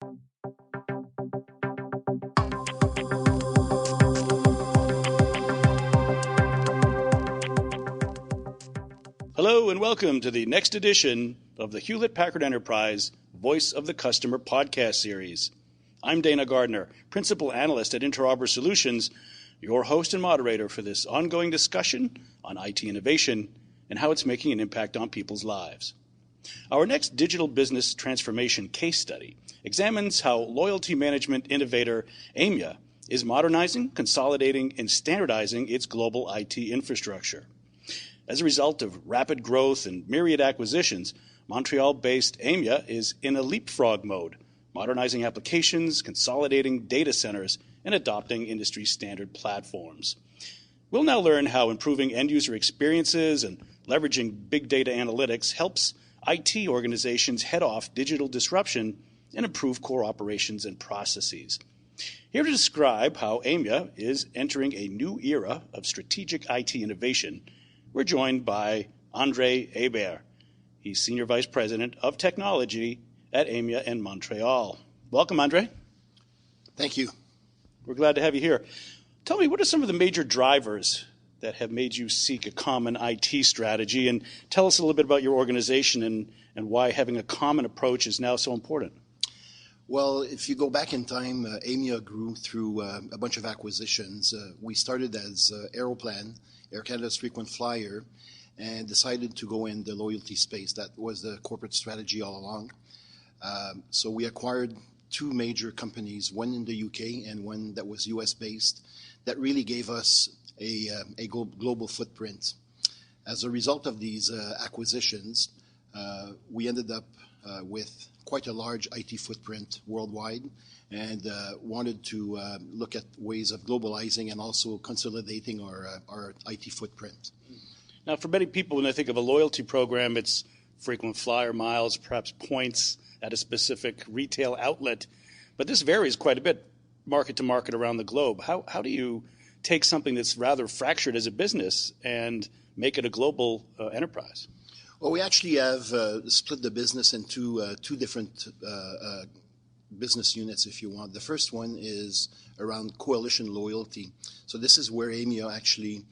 Hello and welcome to the next edition of the Hewlett-Packard Enterprise Voice of the Customer podcast series. I'm Dana Gardner, Principal Analyst at Interauber Solutions, your host and moderator for this ongoing discussion on IT innovation and how it's making an impact on people's lives. Our next digital business transformation case study examines how loyalty management innovator Aimia is modernizing, consolidating, and standardizing its global IT infrastructure. As a result of rapid growth and myriad acquisitions, Montreal-based Aimia is in a leapfrog mode, modernizing applications, consolidating data centers, and adopting industry-standard platforms. We'll now learn how improving end-user experiences and leveraging big data analytics helps IT organizations head off digital disruption and improve core operations and processes. Here to describe how Aimia is entering a new era of strategic IT innovation, we're joined by Andre Hebert. He's Senior Vice President of Technology at Aimia in Montreal. Welcome, Andre. Thank you. We're glad to have you here. Tell me, what are some of the major drivers that have made you seek a common IT strategy? And tell us a little bit about your organization and why having a common approach is now so important. Well, if you go back in time, Aimia grew through a bunch of acquisitions. We started as Aeroplan, Air Canada's frequent flyer, and decided to go in the loyalty space. That was the corporate strategy all along. So we acquired two major companies, one in the UK and one that was US-based, that really gave us a global footprint. As a result of these acquisitions, we ended up with quite a large IT footprint worldwide and wanted to look at ways of globalizing and also consolidating our IT footprint. Now, for many people, when they think of a loyalty program, it's frequent flyer miles, perhaps points at a specific retail outlet. But this varies quite a bit market to market around the globe. How do you take something that's rather fractured as a business and make it a global enterprise? Well, we actually have split the business into two different business units, if you want. The first one is around coalition loyalty. So this is where Aimia actually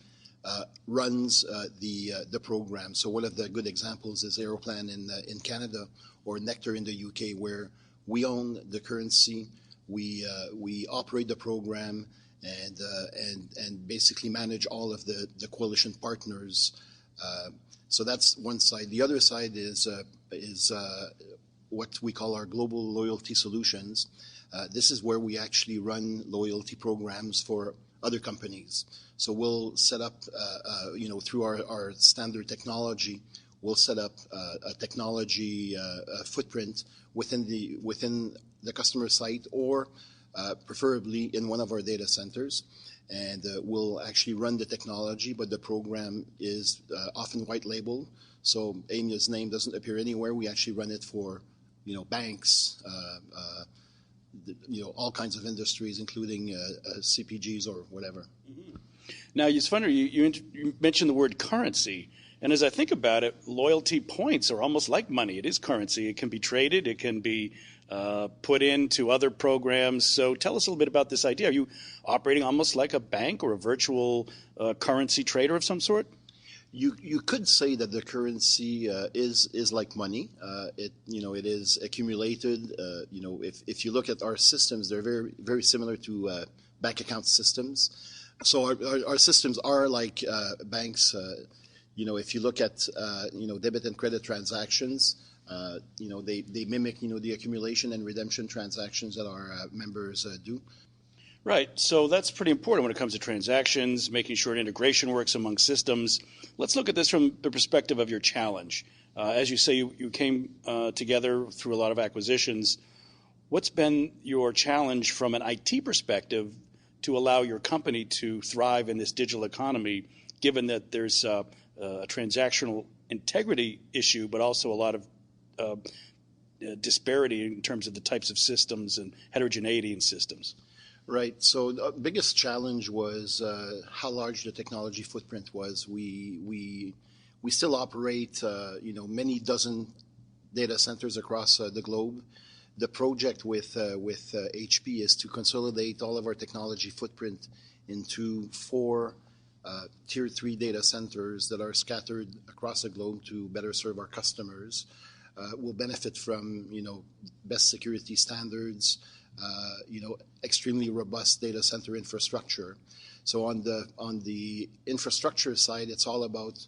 runs the program. So one of the good examples is Aeroplan in Canada or Nectar in the UK, where we own the currency, we operate the program, and basically manage all of the coalition partners. So that's one side. The other side is what we call our global loyalty solutions. This is where we actually run loyalty programs for other companies. So we'll set up, through our standard technology, we'll set up a technology footprint within the customer site or preferably in one of our data centers. And we'll actually run the technology, but the program is often white labeled. So Aimia's name doesn't appear anywhere. We actually run it for, banks, all kinds of industries, including CPGs or whatever. Mm-hmm. Now, it's funny, you mentioned the word currency. And as I think about it, loyalty points are almost like money. It is currency. It can be traded. It can be put into other programs. So tell us a little bit about this idea. Are you operating almost like a bank or a virtual currency trader of some sort? You could say that the currency is like money. It is accumulated. If you look at our systems, they're very very similar to bank account systems. So our systems are like banks. If you look at debit and credit transactions, they mimic the accumulation and redemption transactions that our members do. Right. So that's pretty important when it comes to transactions, making sure integration works among systems. Let's look at this from the perspective of your challenge. As you say, you came together through a lot of acquisitions. What's been your challenge from an IT perspective to allow your company to thrive in this digital economy, given that there's a transactional integrity issue, but also a lot of disparity in terms of the types of systems and heterogeneity in systems? Right. So the biggest challenge was how large the technology footprint was. We still operate, many dozen data centers across the globe. The project with HP is to consolidate all of our technology footprint into 4 Tier 3 data centers that are scattered across the globe to better serve our customers. We'll benefit from, best security standards, extremely robust data center infrastructure. So on the infrastructure side, it's all about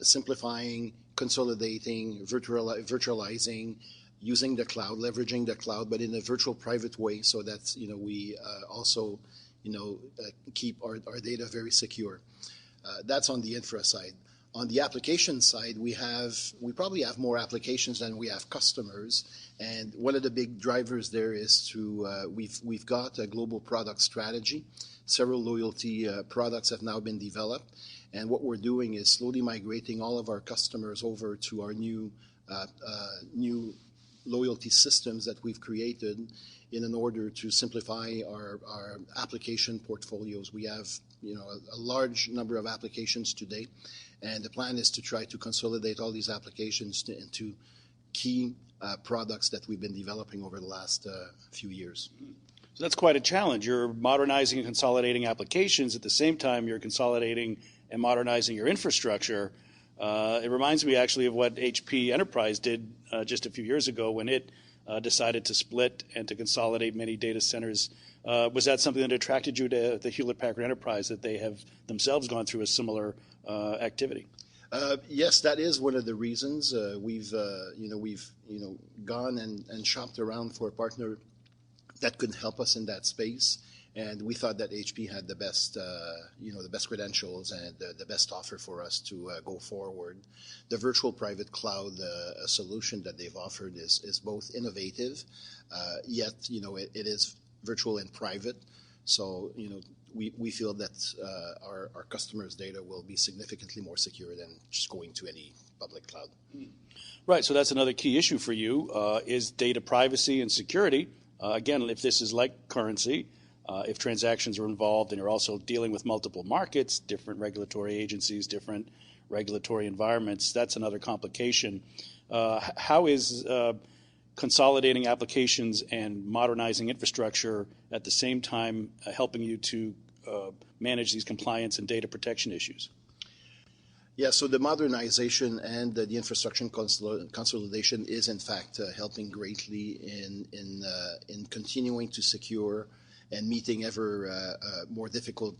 simplifying, consolidating, virtualizing, using the cloud, leveraging the cloud, but in a virtual private way, so that we also keep our data very secure. That's on the infra side. On the application side, we probably have more applications than we have customers, and one of the big drivers there is we've got a global product strategy. Several loyalty products have now been developed, and what we're doing is slowly migrating all of our customers over to our new loyalty systems that we've created in order to simplify our application portfolios. We have a large number of applications today, and the plan is to try to consolidate all these applications into key products that we've been developing over the last few years. So that's quite a challenge. You're modernizing and consolidating applications. At the same time, you're consolidating and modernizing your infrastructure. It reminds me actually of what HP Enterprise did just a few years ago when it decided to split and to consolidate many data centers. Was that something that attracted you to the Hewlett-Packard Enterprise, that they have themselves gone through a similar activity? Yes, that is one of the reasons. We've gone and shopped around for a partner that could help us in that space, and we thought that HP had the best credentials and the best offer for us to go forward. The virtual private cloud solution that they've offered is both innovative, yet it is virtual and private. So we feel that our customers' data will be significantly more secure than just going to any public cloud. Right. So that's another key issue for you is data privacy and security. Again, if this is like currency. If transactions are involved and you're also dealing with multiple markets, different regulatory agencies, different regulatory environments, that's another complication. How is consolidating applications and modernizing infrastructure at the same time helping you to manage these compliance and data protection issues? Yeah, so the modernization and the infrastructure consolidation is in fact helping greatly in continuing to secure and meeting ever more difficult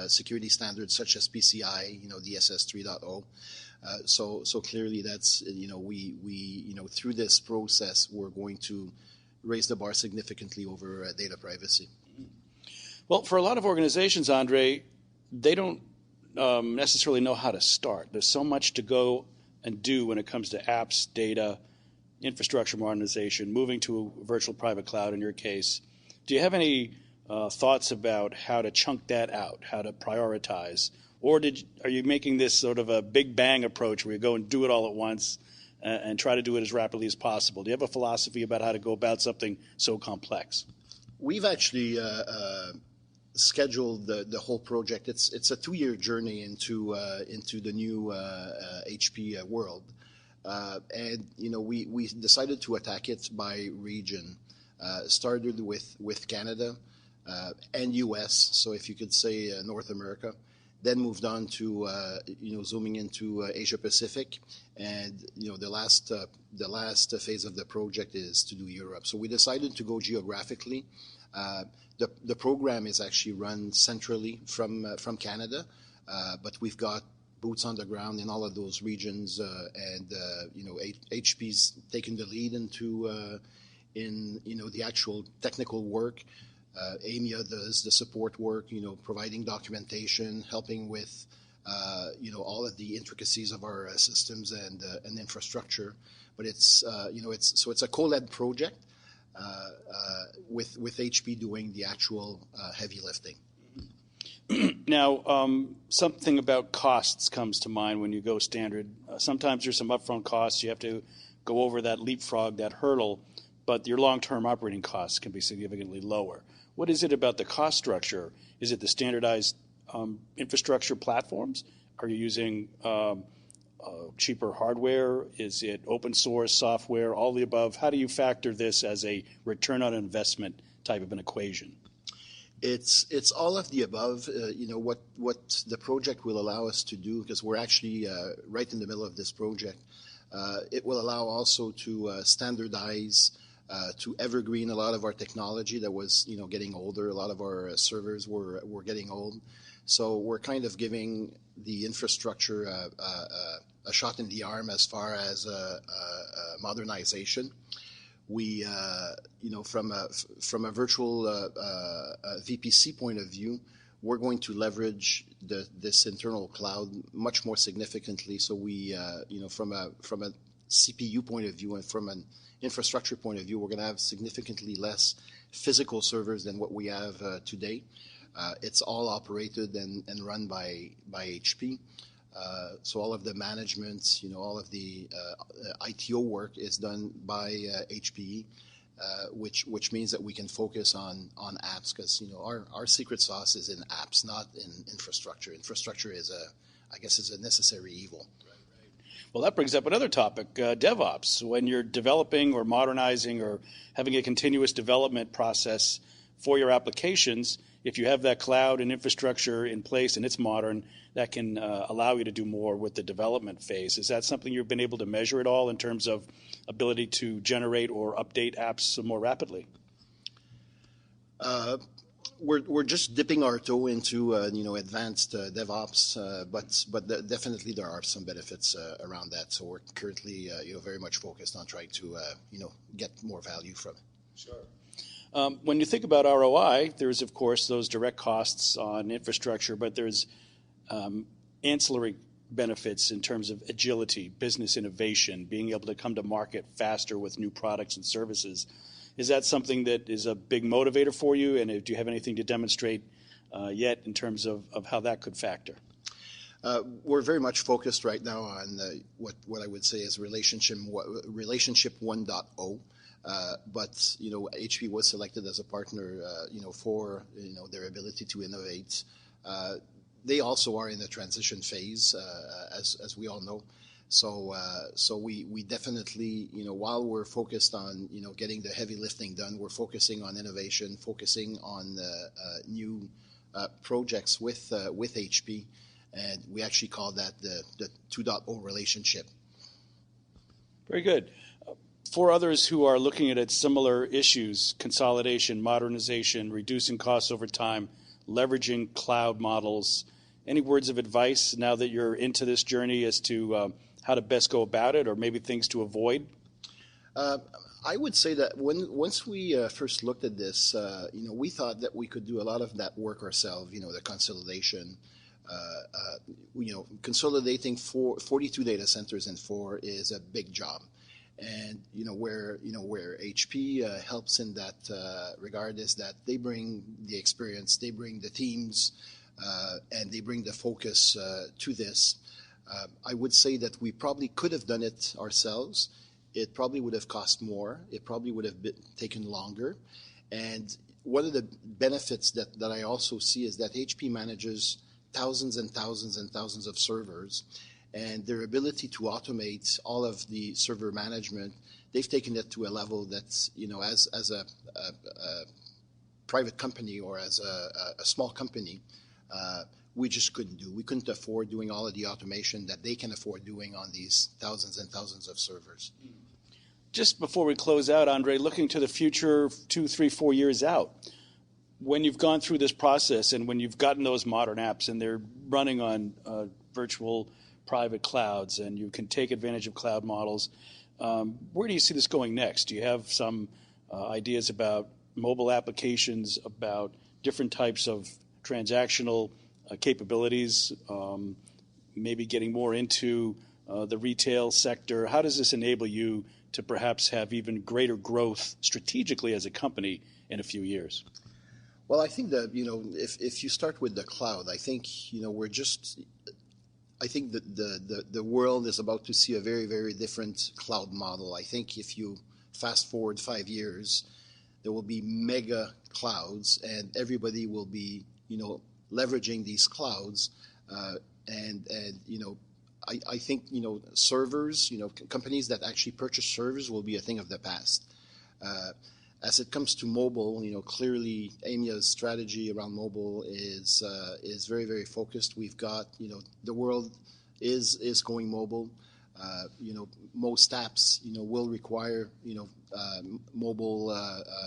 security standards such as PCI, DSS 3.0. So clearly that's, we through this process, we're going to raise the bar significantly over data privacy. Well, for a lot of organizations, Andre, they don't necessarily know how to start. There's so much to go and do when it comes to apps, data, infrastructure modernization, moving to a virtual private cloud in your case. Do you have any thoughts about how to chunk that out, how to prioritize? Or are you making this sort of a big bang approach where you go and do it all at once and try to do it as rapidly as possible? Do you have a philosophy about how to go about something so complex? We've actually scheduled the whole project. It's a 2-year journey into the new HP world. And we decided to attack it by region. Started with Canada and US, so if you could say North America, then moved on to zooming into Asia Pacific, and the last phase of the project is to do Europe. So we decided to go geographically. The program is actually run centrally from Canada, but we've got boots on the ground in all of those regions, and HP's taken the lead in the actual technical work. Aimia does the support work, providing documentation, helping with all of the intricacies of our systems and infrastructure. But it's a co-led project with HP doing the actual heavy lifting. Now, something about costs comes to mind when you go standard. Sometimes there's some upfront costs. You have to go over that leapfrog, that hurdle, but your long-term operating costs can be significantly lower. What is it about the cost structure? Is it the standardized infrastructure platforms? Are you using cheaper hardware? Is it open source software? All the above? How do you factor this as a return on investment type of an equation? It's all of the above. What the project will allow us to do, because we're actually right in the middle of this project. It will allow also to standardize, to evergreen a lot of our technology that was getting older. A lot of our servers were getting old, so we're kind of giving the infrastructure a shot in the arm as far as modernization. We, from a virtual VPC point of view, we're going to leverage this internal cloud much more significantly. So we, from a CPU point of view and from an infrastructure point of view, we're going to have significantly less physical servers than what we have today. It's all operated and run by HP. So all of the management, all of the ITO work is done by HPE, which means that we can focus on apps, because our secret sauce is in apps, not in infrastructure. Infrastructure is a necessary evil. Well, that brings up another topic, DevOps. When you're developing or modernizing or having a continuous development process for your applications, if you have that cloud and infrastructure in place and it's modern, that can allow you to do more with the development phase. Is that something you've been able to measure at all in terms of ability to generate or update apps more rapidly? We're just dipping our toe into advanced DevOps, but definitely there are some benefits around that. So we're currently very much focused on trying to get more value from it. Sure. When you think about ROI, there's of course those direct costs on infrastructure, but there's ancillary benefits in terms of agility, business innovation, being able to come to market faster with new products and services. Is that something that is a big motivator for you? And do you have anything to demonstrate yet in terms of how that could factor? We're very much focused right now on what I would say is relationship 1.0. But HP was selected as a partner, for their ability to innovate. They also are in a transition phase, as we all know. So we definitely, while we're focused on getting the heavy lifting done, we're focusing on innovation, focusing on new projects with HP, and we actually call that the 2.0 relationship. Very good. For others who are looking at similar issues, consolidation, modernization, reducing costs over time, leveraging cloud models, any words of advice now that you're into this journey as to how to best go about it, or maybe things to avoid? I would say that once we first looked at this, we thought that we could do a lot of that work ourselves, the consolidation. Consolidating 42 data centers in 4 is a big job. And where HP helps in that regard is that they bring the experience, they bring the teams, and they bring the focus to this. I would say that we probably could have done it ourselves. It probably would have cost more. It probably would have taken longer. And one of the benefits that I also see is that HP manages thousands and thousands and thousands of servers. And their ability to automate all of the server management, they've taken it to a level that's, as a private company or as a small company, we just couldn't do. We couldn't afford doing all of the automation that they can afford doing on these thousands and thousands of servers. Just before we close out, Andre, looking to the future 2, 3, 4 years out, when you've gone through this process and when you've gotten those modern apps and they're running on virtual private clouds and you can take advantage of cloud models, where do you see this going next? Do you have some ideas about mobile applications, about different types of transactional capabilities, maybe getting more into the retail sector? How does this enable you to perhaps have even greater growth strategically as a company in a few years? Well, I think that, if you start with the cloud, I think, I think that the world is about to see a very, very different cloud model. I think if you fast forward 5 years, there will be mega clouds and everybody will be, leveraging these clouds. And I think, servers, companies that actually purchase servers will be a thing of the past. As it comes to mobile, clearly Aimia's strategy around mobile is very, very focused. We've got, the world is going mobile. Most apps, will require, mobile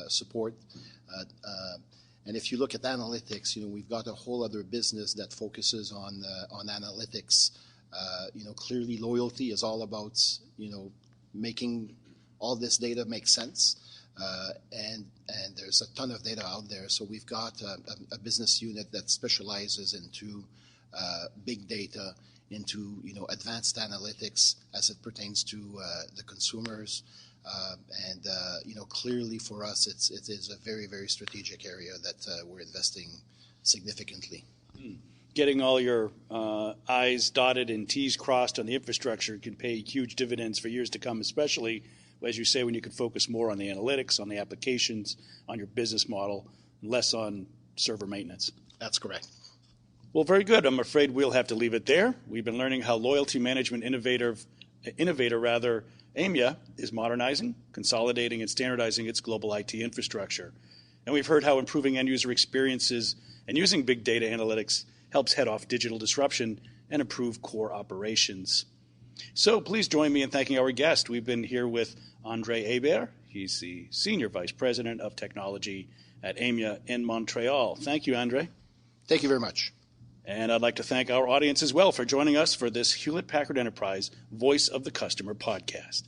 support. And if you look at analytics, we've got a whole other business that focuses on analytics. Clearly loyalty is all about, making all this data make sense. And there's a ton of data out there. So we've got a business unit that specializes into big data, into advanced analytics as it pertains to the consumers. Clearly for us, it is a very, very strategic area that we're investing significantly. Getting all your I's dotted and T's crossed on the infrastructure can pay huge dividends for years to come, especially, as you say, when you can focus more on the analytics, on the applications, on your business model, and less on server maintenance. That's correct. Well, very good. I'm afraid we'll have to leave it there. We've been learning how loyalty management innovator Aimia is modernizing, consolidating, and standardizing its global IT infrastructure. And we've heard how improving end-user experiences and using big data analytics helps head off digital disruption and improve core operations. So please join me in thanking our guest. We've been here with Andre Hébert. He's the Senior Vice President of Technology at Aimia in Montreal. Thank you, Andre. Thank you very much. And I'd like to thank our audience as well for joining us for this Hewlett-Packard Enterprise Voice of the Customer podcast.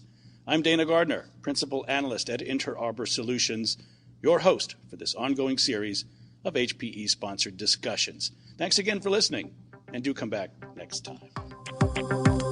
I'm Dana Gardner, Principal Analyst at Inter Arbor Solutions, your host for this ongoing series of HPE-sponsored discussions. Thanks again for listening, and do come back next time.